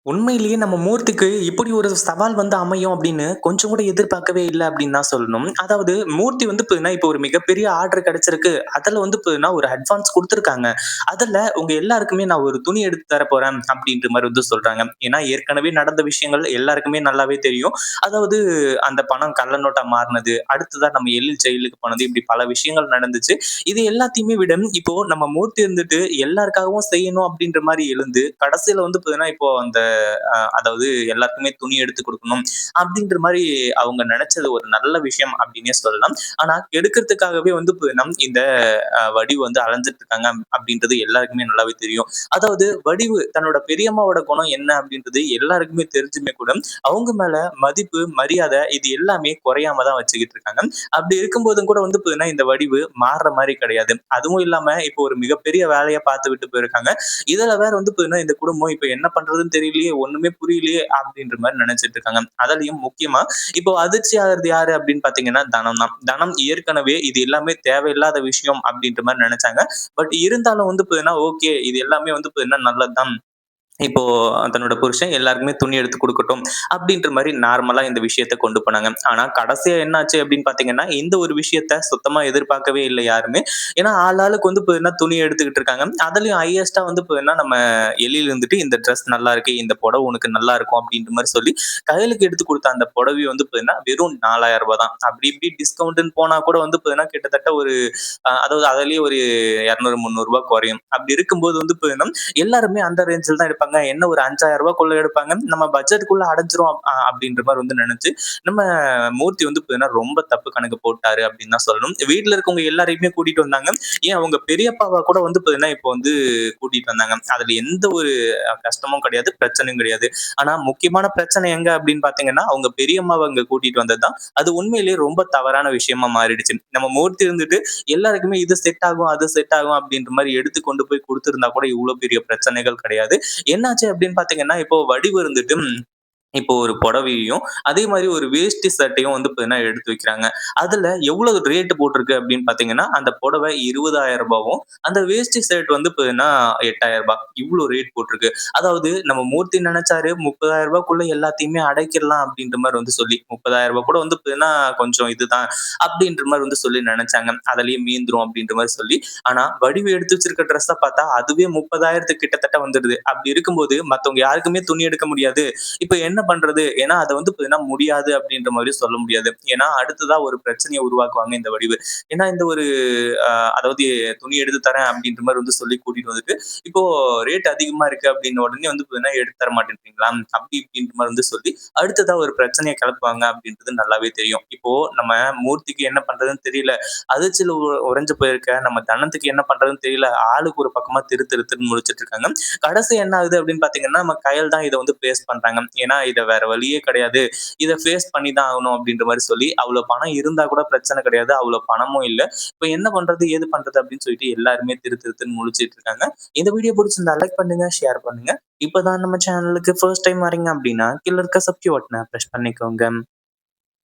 உண்மையிலேயே நம்ம மூர்த்திக்கு இப்படி ஒரு சவால் வந்து அமையும் அப்படின்னு கொஞ்சம் கூட எதிர்பார்க்கவே இல்ல அப்படின்னு தான் சொல்லணும். அதாவது மூர்த்தி வந்து பார்த்தீங்கன்னா, இப்போ ஒரு மிகப்பெரிய ஆர்டர் கிடைச்சிருக்கு. அதுல வந்து பார்த்தீங்கன்னா, ஒரு அட்வான்ஸ் குடுத்துருக்காங்க. அதுல உங்க எல்லாருக்குமே நான் ஒரு துணி எடுத்து தரப்போறேன் அப்படின்ற மாரி வந்து சொல்றாங்க. ஏன்னா ஏற்கனவே நடந்த விஷயங்கள் எல்லாருக்குமே நல்லாவே தெரியும். அதாவது அந்த பணம் கள்ள நோட்டா மாறுனது, அடுத்ததா நம்ம எழில் ஜெயிலுக்கு போனது, இப்படி பல விஷயங்கள் நடந்துச்சு. இது எல்லாத்தையுமே விட இப்போ நம்ம மூர்த்தி இருந்துட்டு எல்லாருக்காகவும் செய்யணும் அப்படின்ற மாரி எழுந்து, கடைசியில வந்து பார்த்தீங்கன்னா, இப்போ அந்த அதாவது எல்லாருக்குமே துணி எடுத்து குடுக்கணும் அப்படின்ற மாரி அவங்க நெனச்சது ஒரு நல்ல விஷயம் அப்படின்னே சொல்லலாம். ஆனா கெடுக்கறதுக்காகவே வந்து இந்த வடிவு வந்து அலைஞ்சுட்டு இருக்காங்க அப்படின்றது எல்லாருக்குமே நல்லாவே தெரியும். அதாவது வடிவு தன்னோட பெரியம்மாவோட குணம் என்ன அப்படின்றது எல்லாருக்குமே தெரிஞ்சுமே கூட, அவங்க மேல மதிப்பு, மரியாதை இது எல்லாமே குறையாம தான் வச்சுக்கிட்டு இருக்காங்க. அப்படி இருக்கும்போதும் கூட வந்து பார்த்தீங்கன்னா, இந்த வடிவு மாறுற மாரி கிடையாது. அதுவும் இல்லாம இப்போ ஒரு மிகப்பெரிய வேலைய பார்த்து விட்டு போயிருக்காங்க. இதுல வேற வந்து பார்த்தீங்கன்னா, இந்த குடும்பம் இப்ப என்ன பண்றதுன்னு தெரியலையே, ஒண்ணுமே புரியலையே அப்படின்ற மாரி நெனச்சுட்டு இருக்காங்க. அதுலயும் முக்கியமா இப்போ அதிர்ச்சி ஆகுறது யாரு அப்படின்னு பார்த்தீங்கன்னா, தனம் தான். தனம் ஏற்கனவே இது எல்லாமே தேவையில்லாத விஷயம் அப்படின்ற மாரி நெனச்சாங்க. பட் இருந்தாலும் வந்து பார்த்தீங்கன்னா, ஓகே இது எல்லாமே வந்து பார்த்தீங்கன்னா நல்லது தான். இப்போ தன்னோட புருஷன் எல்லாருக்குமே துணி எடுத்து குடுக்கட்டும் அப்படின்ற மாரி நார்மலா இந்த விஷயத்த கொண்டு போனாங்க. ஆனா கடைசியா என்ன ஆச்சு அப்படின்னு பார்த்தீங்கன்னா, இந்த ஒரு விஷயத்த சுத்தமா எதிர்பார்க்கவே இல்ல யாருமே. ஏன்னா ஆளாளுக்கு வந்து பார்த்தீங்கன்னா துணி எடுத்துக்கிட்டு இருக்காங்க. அதுலயும் ஹையஸ்ட்டா வந்து பார்த்தீங்கன்னா, நம்ம எழில் இருந்துட்டு இந்த ட்ரெஸ் நல்லா இருக்கு, இந்த புடவ உனக்கு நல்லா இருக்கும் அப்படின்ற மாரி சொல்லி கையலுக்கு எடுத்து குடுத்த அந்த புடவை வந்து பார்த்தீங்கன்னா, வெறும் ரூ. 4000 தான். அப்படி இப்படி டிஸ்கவுண்ட்ன்னு போனா கூட வந்து பார்த்தீங்கன்னா, கிட்டத்தட்ட ஒரு அதாவது அதிலேயே ஒரு ரூ. 200, ரூ. 300 குறையும். அப்படி இருக்கும்போது வந்து பார்த்தீங்கன்னா, எல்லாருமே அந்த ரேஞ்சில தான் எடுப்பாங்க. என்ன ஒரு ரூ. 5,000க்குள்ள எடுப்பாங்க. நம்ம பட்ஜெட்குள்ள அடைஞ்சிரும் அப்படின்ற மாரி வந்து நெனச்சு, நம்ம மூர்த்தி வந்து பார்த்தீங்கன்னா, ரொம்ப தப்பு கணக்கு போட்டாரு அப்படின்னு தான் சொல்லணும். வீட்ல இருக்கவங்க எல்லாரையுமே கூட்டிட்டு வந்தாங்க. ஏன் அவங்க பெரியப்பாவ கூட வந்து பார்த்தீங்கன்னா, இப்போ வந்து கூட்டிட்டு வந்தாங்க. அதுல எந்த ஒரு கஷ்டமும் கிடையாது, பிரச்சனையும் கிடையாது. ஆனா முக்கியமான பிரச்சனை எங்க அப்படின்னு பார்த்தீங்கன்னா, அவங்க பெரியம்மாவ அங்க கூட்டிட்டு வந்தது தான். அது உண்மையிலேயே ரொம்ப தவறான விஷயமா மாறிடுச்சு. நம்ம மூர்த்தி இருந்துட்டு எல்லாருக்குமே இது செட் ஆகும், அது செட் ஆகும் அப்படின்ற மாரி எடுத்து கொண்டு போய் குடுத்திருந்தா கூட இவ்ளோ பெரிய பிரச்சனைகள் கிடையாது. என்னாச்சு அப்படின்னு பார்த்தீங்கன்னா, இப்போ வடிவு இருந்துட்டு இப்போ ஒரு புடவையையும், அதே மாரி ஒரு வேஷ்டி சட்டையும் வந்து பார்த்தீங்கன்னா எடுத்து வைக்கிறாங்க. அதுல எவ்வளவு ரேட் போட்டிருக்கு அப்படின்னு பார்த்தீங்கன்னா, அந்த புடவை ரூ. 20,000வும், அந்த வேஷ்டி ஷர்ட் வந்து பார்த்தீங்கன்னா ரூ. 8,000 இவ்ளோ ரேட் போட்டிருக்கு. அதாவது நம்ம மூர்த்தி நெனச்சாரு ரூ. 30,000க்குள்ள எல்லாத்தையுமே அடக்கிடலாம் அப்படின்ற மாரி வந்து சொல்லி, ரூ. 30,000 கூட வந்து பார்த்தீங்கன்னா கொஞ்சம் இதுதான் அப்படின்ற மாரி வந்து சொல்லி நெனச்சாங்க. அதுலயே மீந்துரும் அப்படின்ற மாரி சொல்லி, ஆனா வடிவு எடுத்து வச்சிருக்க ட்ரெஸ்ஸ பார்த்தா அதுவே 30,000த்துக்கு கிட்டத்தட்ட வந்துடுது. அப்படி இருக்கும்போது மத்தவங்க யாருக்குமே துணி எடுக்க முடியாது. இப்ப என்ன பண்றது? ஏன்னா அத வந்து பார்த்தீங்கன்னா முடியாது அப்படின்ற மாரி சொல்ல முடியாது. ஏன்னா அடுத்ததா ஒரு பிரச்சனைய உருவாக்குவாங்க இந்த வடிவு. ஏன்னா இந்த ஒரு அ அதாவது துணி எடுத்து தரேன் அப்படின்ற மாரி வந்து சொல்லி கூட்டிட்டு வந்துட்டு, இப்போ ரேட் அதிகமா இருக்கு அப்படின்ன உடனே வந்து பார்த்தீங்கன்னா எடுத்து தர மாட்டேன்றீங்களா? அப்படி இப்படின்ற மாரி வந்து சொல்லி அடுத்ததா ஒரு பிரச்சனைய கிளப்புவாங்க அப்படின்றது நல்லாவே தெரியும். இப்போ நம்ம மூர்த்திக்கு என்ன பண்றதுன்னு தெரியல. அதிர்ச்சியில உறைஞ்சு போயிருக்க நம்ம தனத்துக்கு என்ன பண்றதுன்னு தெரியல. ஆளுக்கு ஒரு பக்கமா திரு திரு திருன்னு முழிச்சுட்டு இருக்காங்க. கடைசி என்ன ஆகுது அப்படின்னு பார்த்தீங்கன்னா, நம்ம கயல் தான் இத வந்து ஃபேஸ் பண்றாங்க. ஏன்னா, இத வேற வழியே கிடையாது. இத ஃபேஸ் பண்ணி தான் ஆகணும் அப்படின்ற மாரி சொல்லி, அவ்வளோ பணம் இருந்தா கூட பிரச்சனை கிடையாது. அவ்வளோ பணமும் இல்ல. இப்ப என்ன பண்றது? ஏது பண்றது? அப்படின்னு சொல்லிட்டு எல்லாருமே திரு திருன்னு முழிச்சுட்டு இருக்காங்க. இந்த வீடியோ புடிச்சிருந்தா லைக் பண்ணுங்க, ஷேர் பண்ணுங்க. இப்பதான் நம்ம சேனலுக்கு ஃபர்ஸ்ட் டைம் வரீங்க அப்படின்னா, கீழ இருக்க சப்ஸ்கிரைப் பட்டன பிரஸ் பண்ணிக்கோங்க.